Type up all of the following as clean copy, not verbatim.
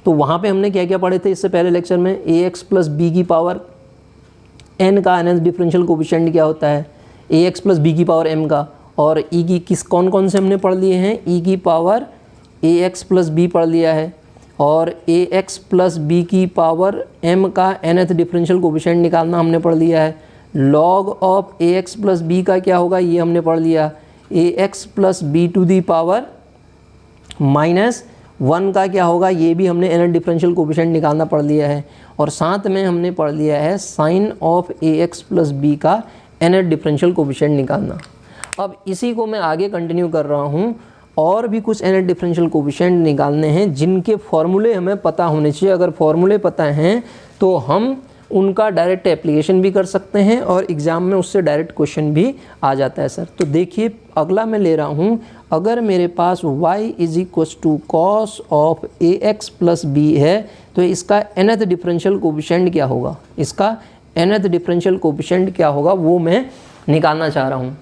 तो वहाँ पे हमने क्या क्या पढ़े थे इससे पहले लेक्चर में, ax प्लस बी की पावर n का nth डिफरेंशियल कोफिशिएंट क्या होता है, ax प्लस बी की पावर m का, और e की किस कौन कौन से हमने पढ़ लिए हैं, e की पावर ax प्लस बी पढ़ लिया है, और ax प्लस बी की पावर m का nth डिफरेंशियल कोफिशिएंट निकालना हमने पढ़ लिया है। log of ax plus b का क्या होगा ये हमने पढ़ लिया, ax plus b to the power -1 का क्या होगा ये भी हमने nth डिफरेंशियल कोफिशिएंट निकालना पढ़ लिया है। और साथ में हमने पढ़ लिया है sine of ax plus b का nth डिफरेंशियल कोफिशिएंट निकालना। अब इसी को मैं आगे कंटिन्यू कर रहा हूँ, और भी कुछ nth डिफरेंशियल कोफिशिएंट निकालने हैं जिनके फॉर्मूले हमें पता होने चाहिए। अगर फॉर्मूले पता हैं तो हम उनका डायरेक्ट एप्लीकेशन भी कर सकते हैं और एग्ज़ाम में उससे डायरेक्ट क्वेश्चन भी आ जाता है सर। तो देखिए अगला मैं ले रहा हूँ, अगर मेरे पास y is equals to cos of ax plus b है तो इसका nth डिफरेंशियल कोफिशिएंट क्या होगा, इसका nth डिफरेंशियल कोफिशिएंट क्या होगा वो मैं निकालना चाह रहा हूँ।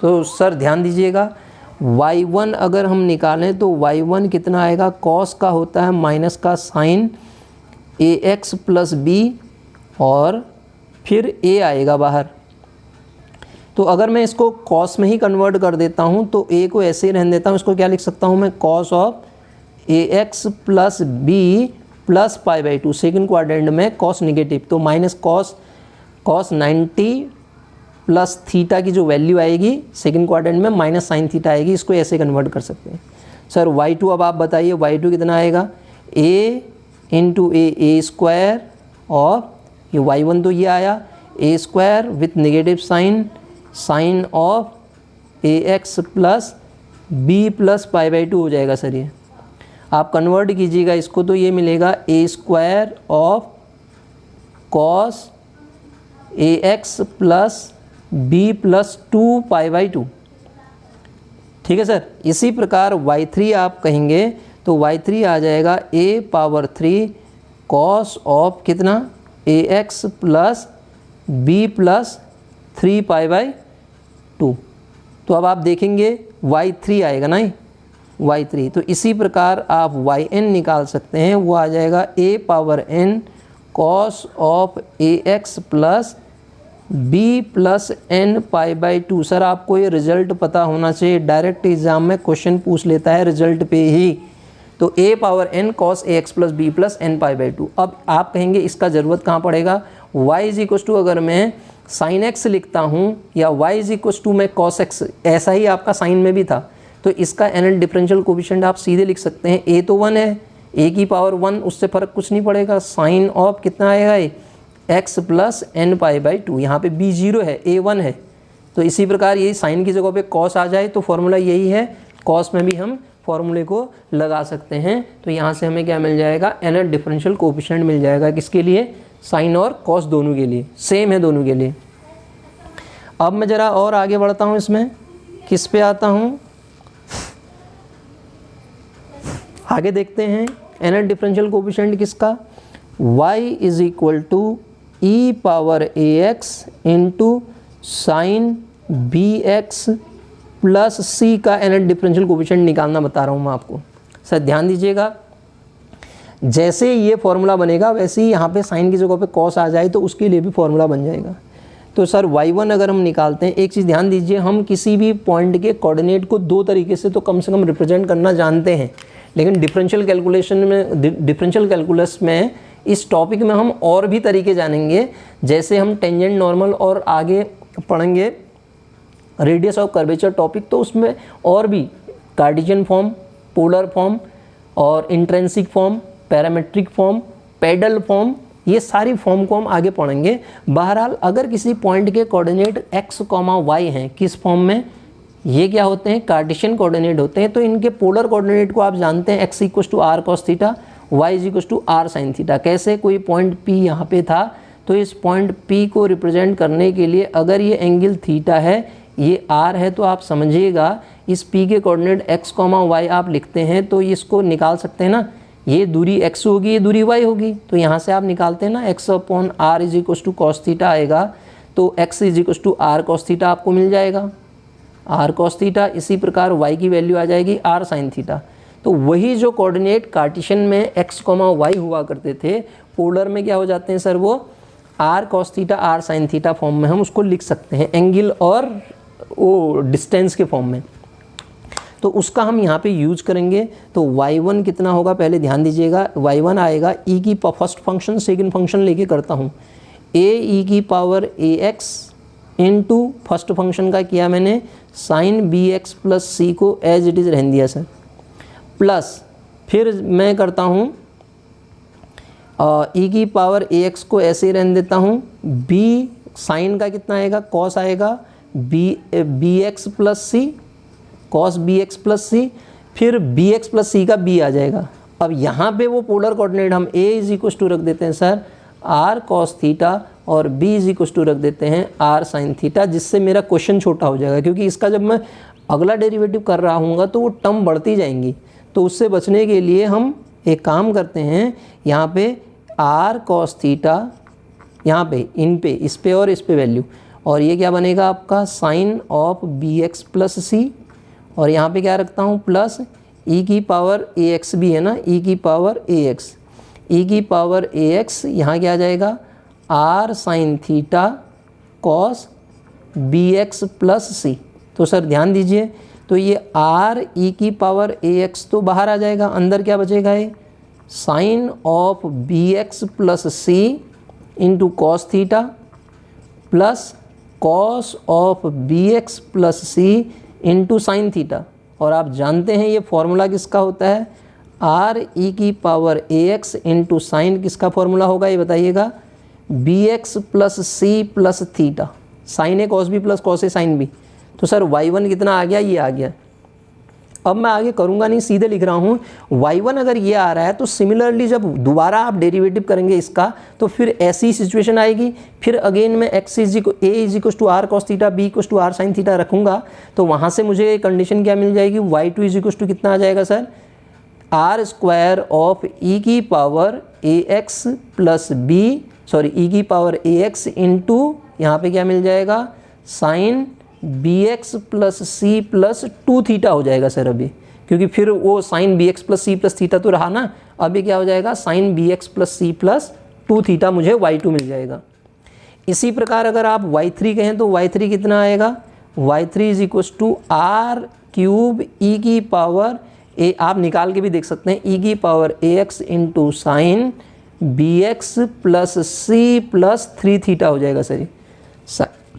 तो सर ध्यान दीजिएगा, y1 अगर हम निकालें तो y1 कितना आएगा, कॉस का होता है माइनस का साइन ax प्लस बी और फिर a आएगा बाहर। तो अगर मैं इसको कॉस में ही कन्वर्ट कर देता हूँ तो a को ऐसे ही रहने देता हूँ, इसको क्या लिख सकता हूँ मैं, cos of ax plus B plus π/2, second quadrant में कॉस निगेटिव तो माइनस कॉस 90 प्लस थीटा की जो वैल्यू आएगी सेकेंड क्वाड्रेंट में माइनस साइन थीटा आएगी, इसको ऐसे कन्वर्ट कर सकते हैं। सर y2 अब आप बताइए y2 कितना आएगा, a इंटू ए स्क्वायर और ये y1 तो ये आया a square with negative sine of ax plus b plus π/2 हो जाएगा सर। ये आप कन्वर्ट कीजिएगा इसको तो ये मिलेगा a square of cos ax plus b plus 2π/2, ठीक है सर। इसी प्रकार y3 आप कहेंगे तो y3 आ जाएगा a पावर 3 कॉस ऑफ कितना ax प्लस b प्लस 3π/2। तो अब आप देखेंगे y3 आएगा ना, y3। तो इसी प्रकार आप yn निकाल सकते हैं, वो आ जाएगा a power n cos of ax plus b plus n π/2। Sir आपको ये रिजल्ट पता होना चाहिए, डायरेक्ट एग्जाम में क्वेश्चन पूछ लेता है रिजल्ट पे ही। तो a power n cos ax plus B plus n π/2। अब आप कहेंगे इसका ज़रूरत कहाँ पड़ेगा, y इज इक्वस टू अगर मैं साइन x लिखता हूँ या y इज इक्वस टू मैं कॉस x, ऐसा ही आपका साइन में भी था, तो इसका nth डिफरेंशियल कोफिशिएंट आप सीधे लिख सकते हैं। a तो 1 है, a की पावर 1, उससे फ़र्क कुछ नहीं पड़ेगा। साइन ऑफ कितना आएगा ये x प्लस n π/2, यहाँ पे b 0 है, a 1 है। तो इसी प्रकार ये साइन की जगह पे कॉस आ जाए तो फॉर्मूला यही है, कॉस में भी हम फॉर्मूले को लगा सकते हैं। तो यहाँ से हमें क्या मिल जाएगा, nth डिफरेंशियल कोफिशिएंट मिल जाएगा। किसके लिए, साइन और कॉस दोनों के लिए, सेम है दोनों के लिए। अब मैं ज़रा और आगे बढ़ता हूँ, इसमें किस पे आता हूँ, आगे देखते हैं nth डिफरेंशियल कोफिशिएंट किसका, y is equal to e power ax into sine bx plus c का nth डिफरेंशियल कोफिशिएंट निकालना बता रहा हूँ मैं आपको। सर ध्यान दीजिएगा, जैसे ये फॉर्मूला बनेगा वैसे ही यहाँ पे साइन की जगह पे कॉस आ जाए तो उसके लिए भी फॉर्मूला बन जाएगा। तो सर y1 अगर हम निकालते हैं, एक चीज़ ध्यान दीजिए, हम किसी भी पॉइंट के कोऑर्डिनेट को दो तरीके से तो कम से कम रिप्रेजेंट करना जानते हैं, लेकिन डिफरेंशियल कैलकुलस में इस टॉपिक में हम और भी तरीके जानेंगे। जैसे हम टेंजेंट नॉर्मल और आगे पढ़ेंगे रेडियस ऑफ कर्वेचर टॉपिक, तो उसमें और भी कार्टेशियन फॉर्म, पोलर फॉर्म और intrinsic form, parametric form, pedal form, ये सारी फॉर्म को हम आगे पढ़ेंगे। बहरहाल अगर किसी पॉइंट के कोऑर्डिनेट x, y हैं, किस फॉर्म में, ये क्या होते हैं, कार्टेशियन कोऑर्डिनेट होते हैं, तो इनके पोलर कोऑर्डिनेट को आप जानते हैं, x equal to r cos theta, y is equal to r sine theta. कैसे, कोई पॉइंट P यहाँ पे था तो इस पॉइंट P को रिप्रेजेंट करने के लिए अगर ये एंगल थीटा है, ये r है, तो आप समझिएगा इस P के कोऑर्डिनेट x, y आप लिखते हैं तो इसको निकाल सकते हैं ना, ये दूरी x होगी, ये दूरी y होगी, तो यहाँ से आप निकालते हैं ना, x upon r is equal to cos theta आएगा, तो x is equal to r cos theta आपको मिल जाएगा, आर कॉस थीटा। इसी प्रकार y की वैल्यू आ जाएगी आर साइन थीटा। तो वही जो कोऑर्डिनेट कार्टेशियन में x, y हुआ करते थे, पोलर में क्या हो जाते हैं सर, वो r cos theta r sin theta form में हम उसको लिख सकते हैं, एंगल और वो डिस्टेंस के फॉर्म में। तो उसका हम यहाँ पे यूज करेंगे। तो y1 कितना होगा, पहले ध्यान दीजिएगा, y1 आएगा e की फर्स्ट फंक्शन सेकंड फंक्शन लेके करता हूँ, a e की power ax into first function का किया मैंने साइन bx प्लस c को एज इट इज़ रहने दिया सर, प्लस फिर मैं करता हूँ e की पावर ax को ऐसे ही रहने देता हूँ, b साइन का कितना आएगा, cos आएगा bx plus c, cos bx plus c, फिर bx प्लस c का b आ जाएगा। अब यहाँ पे वो पोलर कोऑर्डिनेट हम a इज इक्वल टू रख देते हैं सर r cos थीटा और b इज इक्वल टू रख देते हैं r sin थीटा, जिससे मेरा क्वेश्चन छोटा हो जाएगा, क्योंकि इसका जब मैं अगला डेरिवेटिव कर रहा हूँगा तो वो टर्म बढ़ती जाएंगी। तो उससे बचने के लिए हम एक काम करते हैं, यहाँ पे r cos थीटा, यहाँ पे इन पे इस पे और इस पे वैल्यू, और ये क्या बनेगा आपका sine of bx plus c, और यहाँ पे क्या रखता हूँ प्लस e की पावर ax भी है ना, e की पावर ax, e की पावर ax यहाँ क्या आ जाएगा r sin theta cos bx plus c। तो सर ध्यान दीजिए, तो ये r e की पावर ax तो बाहर आ जाएगा, अंदर क्या बचेगा, ये sine of bx plus c into cos theta plus cos of bx plus c into sine theta. और आप जानते हैं ये फॉर्मूला किसका होता है, r e की पावर ax इंटू साइन किसका फॉर्मूला होगा, ये बताइएगा, bx plus c plus theta, sine A cos B plus cos A sine B. तो सर y1 कितना आ गया, ये आ गया। अब मैं आगे करूँगा नहीं, सीधे लिख रहा हूँ, y1 अगर ये आ रहा है तो सिमिलरली जब दोबारा आप डेरिवेटिव करेंगे इसका, तो फिर ऐसी सिचुएशन आएगी, फिर अगेन मैं x is equal to r cos theta b equal to r sin theta रखूँगा, तो वहाँ से मुझे कंडीशन क्या मिल जाएगी, y2 इज इक्वल टू कितना आ जाएगा sir, r square of e की power ax plus b, sorry e की पावर ax इंटू यहाँ पे क्या मिल जाएगा sine bx plus c plus 2 theta हो जाएगा सर अभी, क्योंकि फिर वो sine bx plus c plus theta तो रहा ना, अभी क्या हो जाएगा sine bx plus c plus 2 theta मुझे y2 मिल जाएगा। इसी प्रकार अगर आप y3 कहें तो y3 कितना आएगा, y3 is equal to r cube e की पावर a, आप निकाल के भी देख सकते हैं, e की power ax into sine bx plus c plus 3 theta हो जाएगा sir,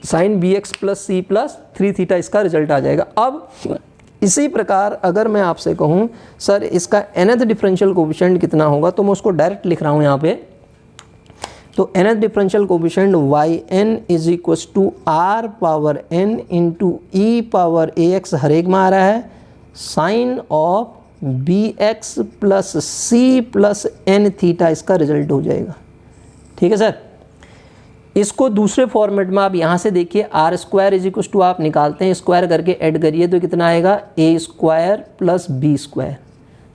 sine bx plus c plus 3 theta इसका रिजल्ट आ जाएगा। अब इसी प्रकार अगर मैं आपसे कहूँ सर इसका nth डिफरेंशियल कोफिशिएंट कितना होगा, तो मैं उसको डायरेक्ट लिख रहा हूँ यहाँ पे। तो nth differential coefficient yn is equal to r power n into e power ax हर एक में आ रहा है, sine of bx plus c plus n theta इसका रिजल्ट हो जाएगा। ठीक है सर, इसको दूसरे फॉर्मेट में आप यहाँ से देखिए, R square is equal to आप निकालते हैं, स्क्वायर करके ऐड करिए तो कितना आएगा, A square plus B square.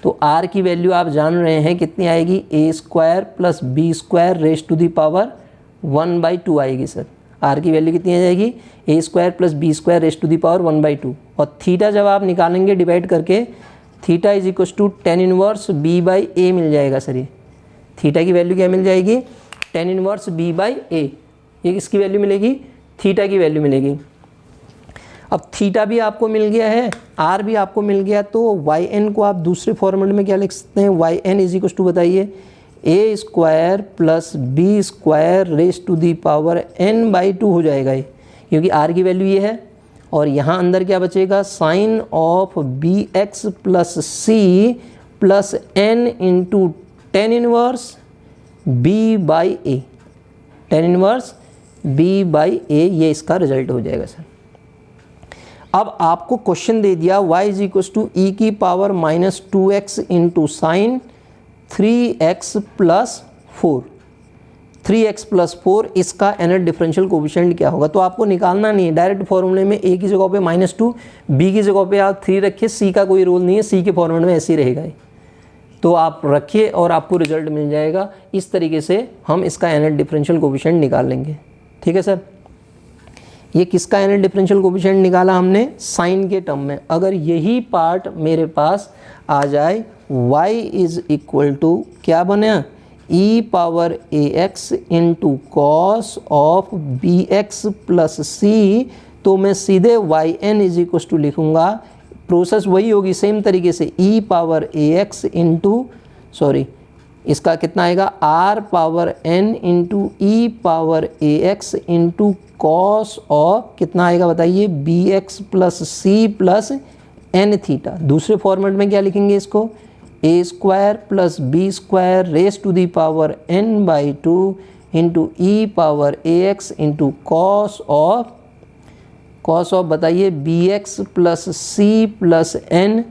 तो आर की वैल्यू आप जान रहे हैं कितनी आएगी, A square plus B square raise to the power 1/2 आएगी सर। आर की वैल्यू कितनी आ जाएगी, A square plus B square raise to the power 1/2। और थीटा जब आप निकालेंगे डिवाइड करके, theta is equal to tan inverse B by A मिल जाएगा सर। ये थीटा की वैल्यू क्या मिल जाएगी, tan inverse B by A, ये किसकी वैल्यू मिलेगी, थीटा की वैल्यू मिलेगी। अब थीटा भी आपको मिल गया है, आर भी आपको मिल गया, तो वाई एन को आप दूसरे फॉर्मेट में क्या लिख सकते हैं, Y N is equal to बताइए, A square plus B square raise to the power n/2 हो जाएगा ये, क्योंकि आर की वैल्यू ये है। और यहाँ अंदर क्या बचेगा, sine of B X plus C plus n into tan inverse B by A, tan inverse B by A, ये इसका रिजल्ट हो जाएगा सर। अब आपको क्वेश्चन दे दिया y इज इक्वल टू ई की power minus 2x into sine 3x plus 4, 3x plus 4, इसका nth differential coefficient क्या होगा। तो आपको निकालना नहीं है, डायरेक्ट फॉर्मूले में a की जगह पे -2, b की जगह पे आप 3 रखिए, c का कोई रोल नहीं है, c के फॉर्मेट में ऐसे ही रहेगा। तो आप रखिए और आपको रिजल्ट मिल जाएगा। इस तरीके से हम इसका nth डिफरेंशियल कोफिशिएंट निकाल लेंगे। ठीक है सर, ये किसका एनएल डिफरेंशियल कोफिशिएंट निकाला हमने, साइन के टर्म में। अगर यही पार्ट मेरे पास आ जाए y इज इक्वल टू क्या बने, e power ax into cos of B X plus C, तो मैं सीधे Y N is equal to लिखूँगा, प्रोसेस वही होगी सेम तरीके से, e पावर ax इंटू इसका कितना आएगा r power n into E power ax into cos of कितना आएगा बताइए, B X plus C plus N theta. दूसरे फॉर्मेट में क्या लिखेंगे इसको, A square plus B square raise to the power n by 2 into E power ax into cos of बताइए B X plus C plus N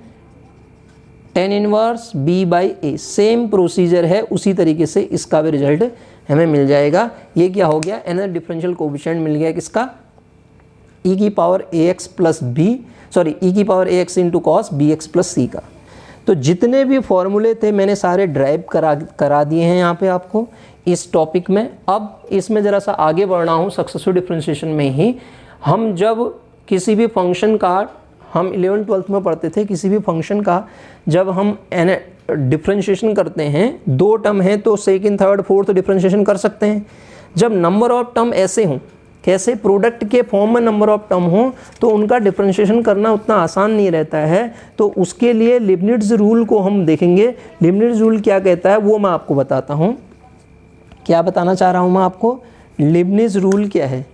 tan inverse B by A. Same procedure है, उसी तरीके से इसका भी result हमें मिल जाएगा। ये क्या हो गया, एनएल डिफरेंशियल कोफिशिएंट मिल गया किसका, ई की power A X plus B E की power A X into cos B X plus C का। तो जितने भी फॉर्मूले थे मैंने सारे ड्राइव करा दिए हैं यहाँ पे आपको इस टॉपिक में। अब इसमें ज़रा सा आगे बढ़ना हूँ सक्सेसिव डिफरेंशिएशन में ही। हम जब किसी भी फंक्शन का, हम 11th-12th में पढ़ते थे, किसी भी फंक्शन का जब हम डिफरेंशिएशन करते हैं, दो टर्म हैं तो सेकंड थर्ड फोर्थ डिफरेंशिएशन कर सकते हैं। जब नंबर ऑफ टर्म ऐसे हों, कैसे प्रोडक्ट के फॉर्म में नंबर ऑफ टर्म हो, तो उनका डिफरेंशिएशन करना उतना आसान नहीं रहता है। तो उसके लिए लिबनिट्ज़ रूल को हम देखेंगे। लिबनिट्ज़ रूल क्या कहता है वो मैं आपको बताता हूँ। क्या बताना चाह रहा हूँ मैं आपको, लिबनिट्ज़ रूल क्या है।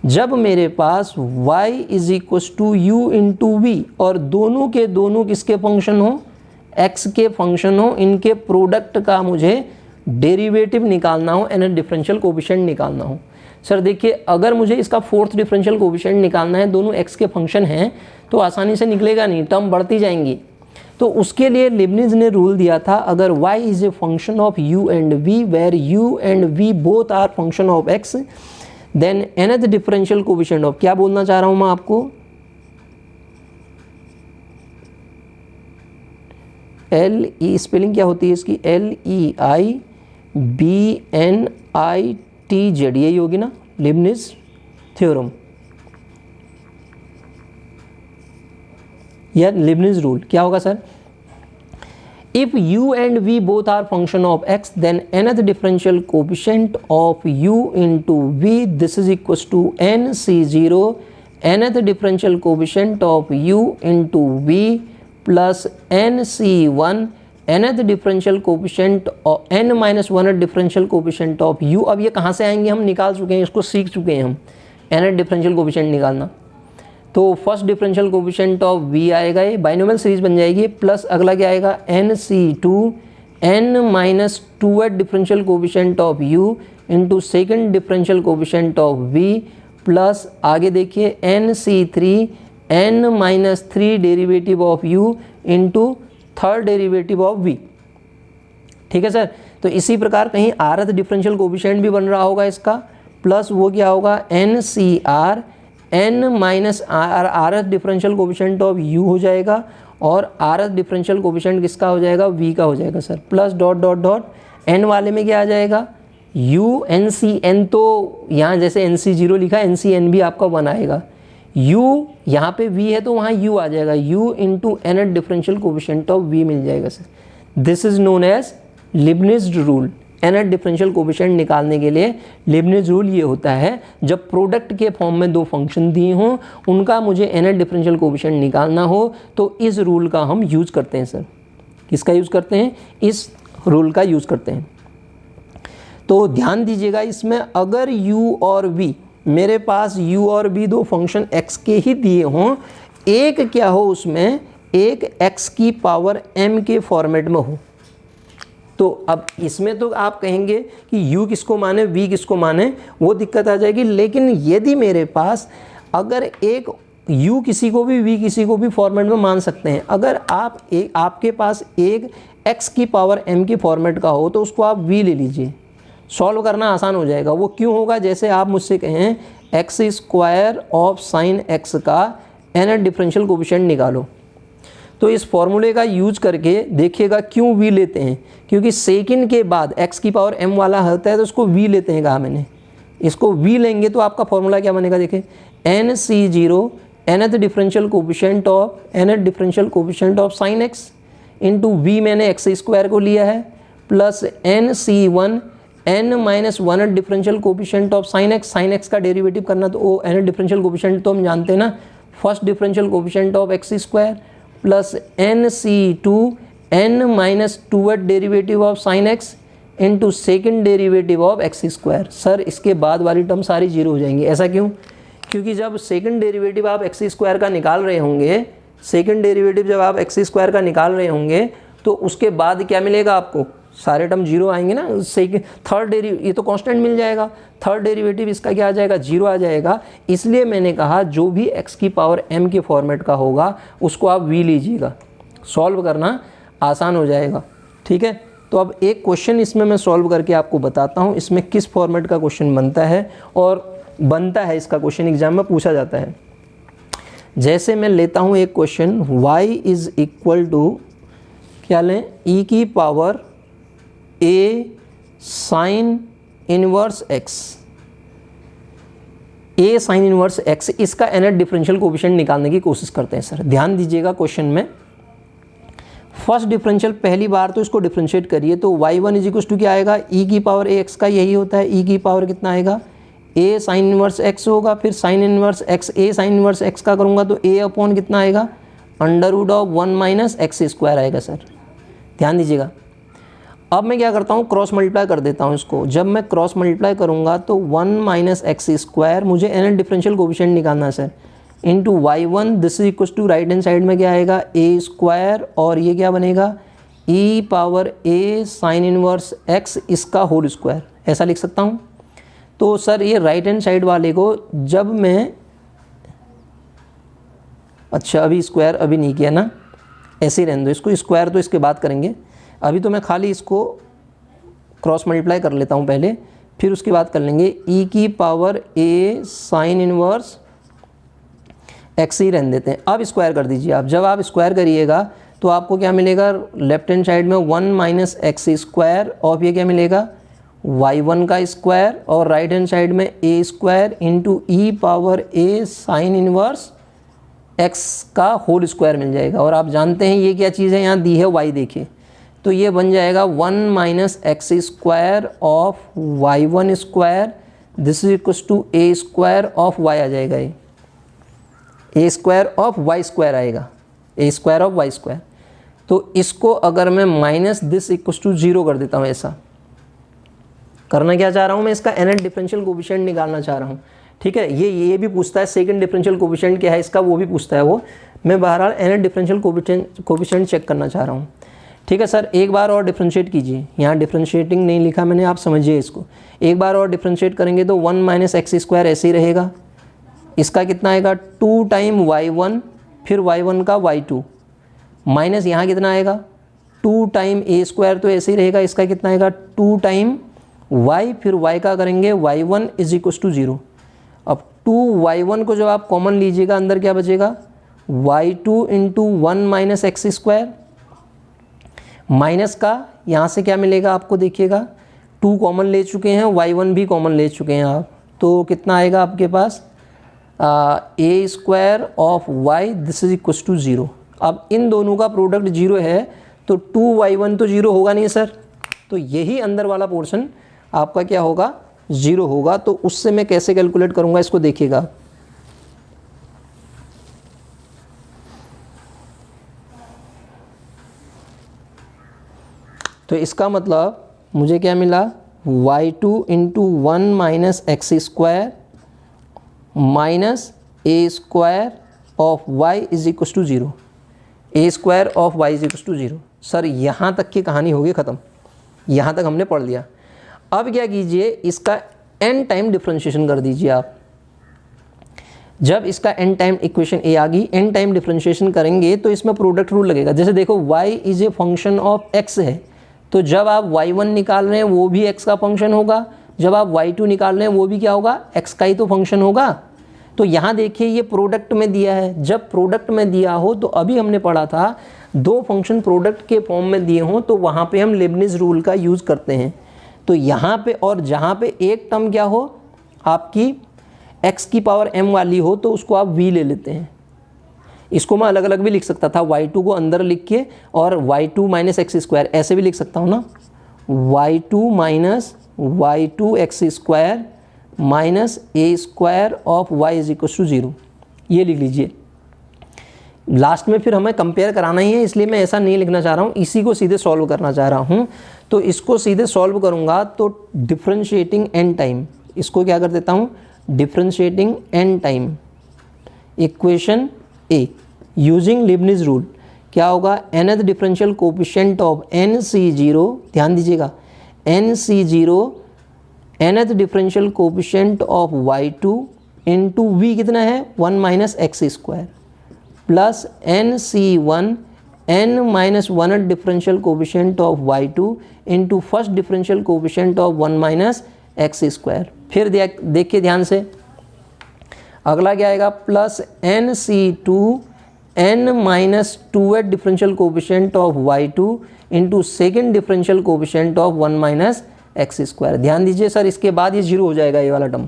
जब मेरे पास y is equal to U into V और दोनों के दोनों किसके फंक्शन हो, x के फंक्शन हो, इनके प्रोडक्ट का मुझे डेरिवेटिव निकालना हो, एनएल डिफरेंशियल कोफिशिएंट निकालना हो। सर देखिए, अगर मुझे इसका फोर्थ डिफरेंशियल कोफिशिएंट निकालना है, दोनों x के फंक्शन हैं, तो आसानी से निकलेगा नहीं, टर्म बढ़ती जाएंगी। तो उसके लिए लिबनिट्ज़ ने रूल दिया था, अगर y is a function of u and v where u and v both are function of x, then nth differential coefficient of, क्या बोलना चाह रहा हूं मैं आपको, एल ई, स्पेलिंग क्या होती है इसकी, LEIBNITZ, यही होगी ना लिबनिट्ज़ थ्योरम या लिबनिट्ज़ रूल। क्या होगा sir, if u and v both are function of x, then nth differential coefficient of u into v, this is equals to nc0 nth differential coefficient of u into v plus nc1 nth differential coefficient of n minus 1th differential coefficient of u। अब ये कहाँ से आएंगे, हम निकाल चुके हैं, इसको सीख चुके हैं हम, nth differential coefficient निकालना। तो first differential coefficient of v आएगा, ये बाइनोमियल सीरीज बन जाएगी, प्लस अगला क्या आएगा nc2 n minus 2th differential coefficient of u into second differential coefficient of v plus आगे देखिए nc3 n minus 3 derivative of u into third derivative of v। ठीक है सर। तो इसी प्रकार कहीं rth डिफरेंशियल कोफिशिएंट भी बन रहा होगा इसका, प्लस वो क्या होगा ncr n minus rth differential coefficient of u हो जाएगा, और rth डिफरेंशियल कोफिशिएंट किसका हो जाएगा, v का हो जाएगा sir, plus dot dot dot n वाले में क्या आ जाएगा u ncn, तो यहाँ जैसे nc0 लिखा है ncn भी आपका 1 आएगा, u यहाँ पे v है तो वहाँ u आ जाएगा, u into nth differential coefficient of v मिल जाएगा सर। This is known as Leibniz rule. nth differential coefficient निकालने के लिए लिबनिट्ज़ रूल ये होता है, जब प्रोडक्ट के फॉर्म में दो फंक्शन दिए हों, उनका मुझे nth डिफरेंशियल कोफिशिएंट निकालना हो, तो इस रूल का हम यूज़ करते हैं सर। किसका यूज़ करते हैं, इस रूल का यूज़ करते हैं। तो ध्यान दीजिएगा, इसमें अगर u और v, मेरे पास u और v दो फंक्शन x के ही दिए हों, एक क्या हो उसमें, एक x की पावर m के फॉर्मेट में हो, तो अब इसमें तो आप कहेंगे कि u किसको माने v किसको माने, वो दिक्कत आ जाएगी। लेकिन यदि मेरे पास अगर एक u किसी को भी v किसी को भी फॉर्मेट में मान सकते हैं, अगर आपके पास एक x की पावर m के फॉर्मेट का हो, तो उसको आप v ले लीजिए, सॉल्व करना आसान हो जाएगा। वो क्यों होगा, जैसे आप मुझसे कहें x square of sine x का nth डिफरेंशियल कोफिशिएंट निकालो, तो इस फॉर्मूले का यूज करके देखिएगा क्यों v लेते हैं, क्योंकि सेकंड के बाद x की पावर m वाला होता है तो उसको v लेते हैं, कहा मैंने, इसको v लेंगे तो आपका फॉर्मूला क्या बनेगा, देखिए NC0 nth differential coefficient of sine x into v मैंने x स्क्वायर को लिया है plus NC1 n-1 differential coefficient of sine x का डेरिवेटिव करना तो वो n डिफरेंशियल कोफिशिएंट तो हम जानते हैं ना, first differential coefficient of x square plus NC2 n-2 derivative of sine x into second derivative of x square. Sir इसके बाद वाली टर्म सारी जीरो हो जाएंगी, ऐसा क्यों? क्योंकि जब सेकंड डेरिवेटिव आप एक्स स्क्वायर का निकाल रहे होंगे, सेकंड डेरिवेटिव जब आप एक्स स्क्वायर का निकाल रहे होंगे तो उसके बाद क्या मिलेगा आपको, सारे टर्म जीरो आएंगे ना। थर्ड डेरिवेटिव ये तो कांस्टेंट मिल जाएगा, थर्ड डेरिवेटिव इसका क्या आ जाएगा, जीरो आ जाएगा। इसलिए मैंने कहा जो भी एक्स की पावर m के फॉर्मेट का होगा उसको आप v लीजिएगा, सॉल्व करना आसान हो जाएगा। ठीक है, तो अब एक क्वेश्चन इसमें मैं सॉल्व करके आपको बताता हूँ इसमें किस फॉर्मेट का क्वेश्चन बनता है और बनता है इसका क्वेश्चन एग्जाम में पूछा जाता है। जैसे मैं लेता हूँ एक question y is equal to क्या लें, e की power a sine inverse x, a sine inverse x, इसका nth डिफरेंशियल कोफिशिएंट निकालने की कोशिश करते हैं। सर ध्यान दीजिएगा क्वेश्चन में, फर्स्ट डिफरेंशियल पहली बार तो इसको डिफरेंशिएट करिए तो y1 इज इक्वल टू क्या आएगा, e की पावर ax का यही होता है, e की पावर कितना आएगा, a साइन इनवर्स x होगा, फिर sign inverse x, a sine inverse x का करूँगा तो a अपॉन कितना आएगा, √1 माइनस एक्स स्क्वायर आएगा। सर ध्यान दीजिएगा, अब मैं क्या करता हूँ क्रॉस मल्टीप्लाई कर देता हूँ इसको। जब मैं क्रॉस मल्टीप्लाई करूँगा तो 1 माइनस एक्स स्क्वायर, मुझे nth डिफरेंशियल कोफिशिएंट निकालना है sir, into y1 this is equal to right hand side में क्या आएगा a स्क्वायर और ये क्या बनेगा e power a sine inverse x इसका होल स्क्वायर, ऐसा लिख सकता हूँ। तो सर ये राइट हैंड साइड वाले को जब मैं, अच्छा अभी स्क्वायर अभी नहीं किया ना, ऐसे ही रहने दो इसको, स्क्वायर तो इसके बाद करेंगे, अभी तो मैं खाली इसको क्रॉस मल्टीप्लाई कर लेता हूँ पहले, फिर उसके बाद कर लेंगे e की power a sine inverse x ही रहने देते हैं। अब स्क्वायर कर दीजिए आप, जब आप स्क्वायर करिएगा तो आपको क्या मिलेगा, लेफ्ट हैंड साइड में 1 माइनस एक्स स्क्वायर और ये क्या मिलेगा y1 का स्क्वायर और राइट हैंड साइड में a square into E power a sine inverse x का होल स्क्वायर मिल जाएगा। और आप जानते हैं ये क्या चीज़ है, यहाँ दी है y, देखिए तो ये बन जाएगा 1 minus X square of y1 square this is equal to a square of y आ जाएगा, ये a square of y square आएगा, a square of y square. तो इसको अगर मैं माइनस दिस इक्वल टू 0 कर देता हूँ, ऐसा करना क्या चाह रहा हूँ मैं, इसका nth डिफरेंशियल कोफिशिएंट निकालना चाह रहा हूँ। ठीक है, ये भी पूछता है सेकंड डिफरेंशियल कोफिशिएंट क्या है इसका, वो भी पूछता है वो, मैं बहरहाल nth डिफरेंशियल कोफिशिएंट चेक करना चाह रहा हूँ। ठीक है सर, एक बार और डिफरेंशिएट कीजिए, यहाँ डिफरेंशिएटिंग नहीं लिखा मैंने, आप समझिए इसको। एक बार और डिफरेंशिएट करेंगे तो 1 माइनस एक्स स्क्वायर ऐसे ही रहेगा, इसका कितना आएगा 2 टाइम y1 फिर y1 का y2 माइनस यहाँ कितना आएगा 2 टाइम a स्क्वायर तो ऐसे ही रहेगा, इसका कितना आएगा 2 टाइम y फिर y का करेंगे y1 इज इक्वल टू 0। अब 2y1 को जब आप कॉमन लीजिएगा अंदर क्या बचेगा y2 into 1 minus X square, minus का यहाँ से क्या मिलेगा आपको, देखिएगा 2 कॉमन ले चुके हैं, y1 भी कॉमन ले चुके हैं आप, तो कितना आएगा आपके पास a square of y this is equal to 0। अब इन दोनों का प्रोडक्ट 0 है तो 2y1 तो 0 होगा नहीं सर, तो यही अंदर वाला पोर्शन आपका क्या होगा 0 होगा। तो उससे मैं कैसे कैलकुलेट करूँगा इसको देखिएगा, तो इसका मतलब मुझे क्या मिला y2 into 1 minus X square minus a square of y is equal to 0, a square of y is equal to 0। Sir यहाँ तक की कहानी होगी ख़त्म, यहाँ तक हमने पढ़ लिया। अब क्या कीजिए, इसका n टाइम डिफरेंशिएशन कर दीजिए आप। जब इसका n टाइम इक्वेशन a आ गई, n टाइम डिफरेंशिएशन करेंगे तो इसमें प्रोडक्ट रूल लगेगा। जैसे देखो y is a function of x है, तो जब आप y1 निकाल रहे हैं वो भी x का फंक्शन होगा, जब आप y2 निकाल रहे हैं वो भी क्या होगा x का ही तो फंक्शन होगा। तो यहाँ देखिए ये प्रोडक्ट में दिया है, जब प्रोडक्ट में दिया हो तो अभी हमने पढ़ा था दो फंक्शन प्रोडक्ट के फॉर्म में दिए हों तो वहाँ पे हम लेबनिज़ रूल का यूज़ करते हैं। तो यहाँ पे और जहाँ पे एक टर्म क्या हो आपकी x की पावर m वाली हो तो उसको आप v ले लेते हैं। इसको मैं अलग अलग भी लिख सकता था, y2 को अंदर लिख के और y2 माइनस एक्स स्क्वायर ऐसे भी लिख सकता हूँ ना, y2 माइनस y2x² माइनस a square of y is equal to 0, ये लिख लीजिए। लास्ट में फिर हमें कंपेयर कराना ही है, इसलिए मैं ऐसा नहीं लिखना चाह रहा हूँ, इसी को सीधे सॉल्व करना चाह रहा हूँ। तो इसको सीधे सॉल्व करूँगा तो डिफरेंशिएटिंग एन टाइम, इसको क्या कर देता हूँ, डिफरेंशिएटिंग एन टाइम इक्वेशन ए यूजिंग लिबनिज रूल, क्या होगा, nth differential coefficient of NC0, ध्यान दीजिएगा, NC0 nth differential coefficient of y2 into v कितना है 1 minus X square plus NC1 n minus 1th differential coefficient of y2 into first differential coefficient of 1 minus X square. फिर देखिए ध्यान से, अगला क्या आएगा, plus NC2 n minus 2th differential coefficient of y2 into second differential coefficient of 1 minus X square. ध्यान दीजिए sir, इसके बाद ये 0 हो जाएगा ये वाला टर्म,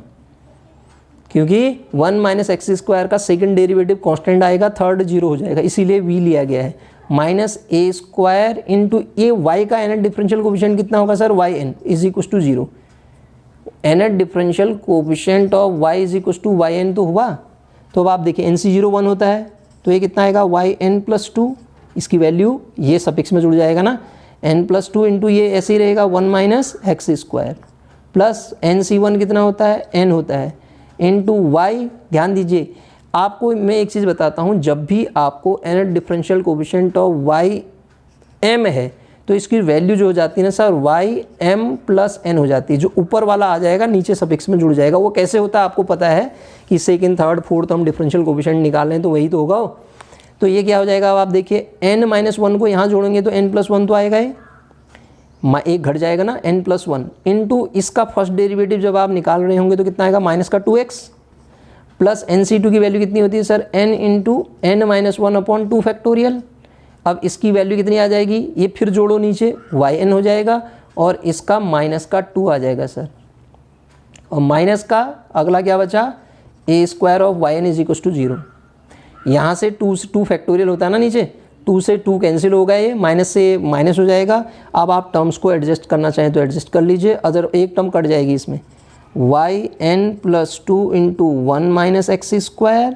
क्योंकि 1 माइनस एक्स स्क्वायर का सेकेंड डेरिवेटिव कांस्टेंट आएगा, थर्ड 0 हो जाएगा, इसीलिए v लिया गया है। Minus a square into A y का nth डिफरेंशियल कोफिशिएंट कितना होगा sir, yn is equal to 0। nth differential coefficient of y is equal to yn तो हुआ। तो अब आप देखिए NC0 1 होता है तो ये कितना आएगा yn प्लस 2, इसकी वैल्यू ये सफिक्स में जुड़ जाएगा ना, n प्लस 2 इंटू ये ऐसे ही रहेगा 1 minus X square plus NC1 कितना होता है, n होता है इंटू y। ध्यान दीजिए, आपको मैं एक चीज़ बताता हूँ, जब भी आपको nth differential coefficient of y m है तो इसकी वैल्यू जो हो जाती है ना sir y m plus n हो जाती है, जो ऊपर वाला आ जाएगा नीचे सफिक्स में जुड़ जाएगा। वो कैसे होता है आपको पता है कि सेकंड थर्ड फोर्थ हम डिफरेंशियल कोफिशिएंट निकाल रहे हैं तो वही तो होगा। तो ये क्या हो जाएगा, अब आप देखिए n माइनस 1 को यहाँ जोड़ेंगे तो n प्लस 1 तो आएगा ही, एक घट जाएगा ना n प्लस 1 इंटू इसका फर्स्ट डेरिवेटिव जब आप निकाल रहे होंगे तो कितना आएगा, माइनस का 2x प्लस NC2 की वैल्यू कितनी होती है sir, n into n minus 1 upon 2 factorial. अब इसकी वैल्यू कितनी आ जाएगी, ये फिर जोड़ो नीचे yn हो जाएगा और इसका माइनस का 2 आ जाएगा सर, और माइनस का अगला क्या बचा, a square of yn is equal to 0। यहाँ से 2 फैक्टोरियल होता है ना नीचे, 2 से 2 कैंसिल होगा, ये माइनस से माइनस हो जाएगा। अब आप टर्म्स को एडजस्ट करना चाहें तो एडजस्ट कर लीजिए, अदर एक टर्म कट जाएगी इसमें, yn plus 2 into 1 minus X square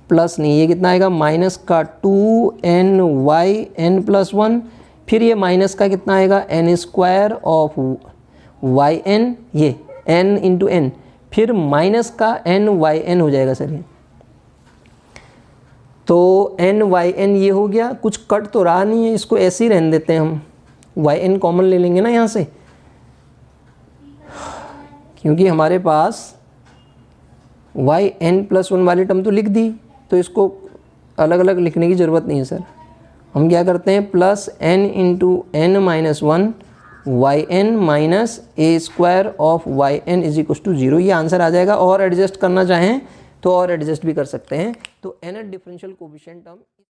plus नहीं, ये कितना आएगा, माइनस का 2ny n प्लस 1, फिर ये माइनस का कितना आएगा, n स्क्वायर ऑफ yn, ये n इंटू n, फिर माइनस का ny हो जाएगा सर ये। तो ny ये हो गया, कुछ कट तो रहा नहीं है, इसको ऐसे ही रहने देते हैं हम, yn कॉमन ले लेंगे ना यहाँ से, क्योंकि हमारे पास yn प्लस 1 वाली टर्म तो लिख दी, तो इसको अलग अलग लिखने की ज़रूरत नहीं है सर। हम क्या करते हैं, plus n into n minus 1 yn minus a square of yn is equal to 0, ये आंसर आ जाएगा। और एडजस्ट करना चाहें तो और एडजस्ट भी कर सकते हैं। तो nth डिफरेंशियल कोफिशिएंट हम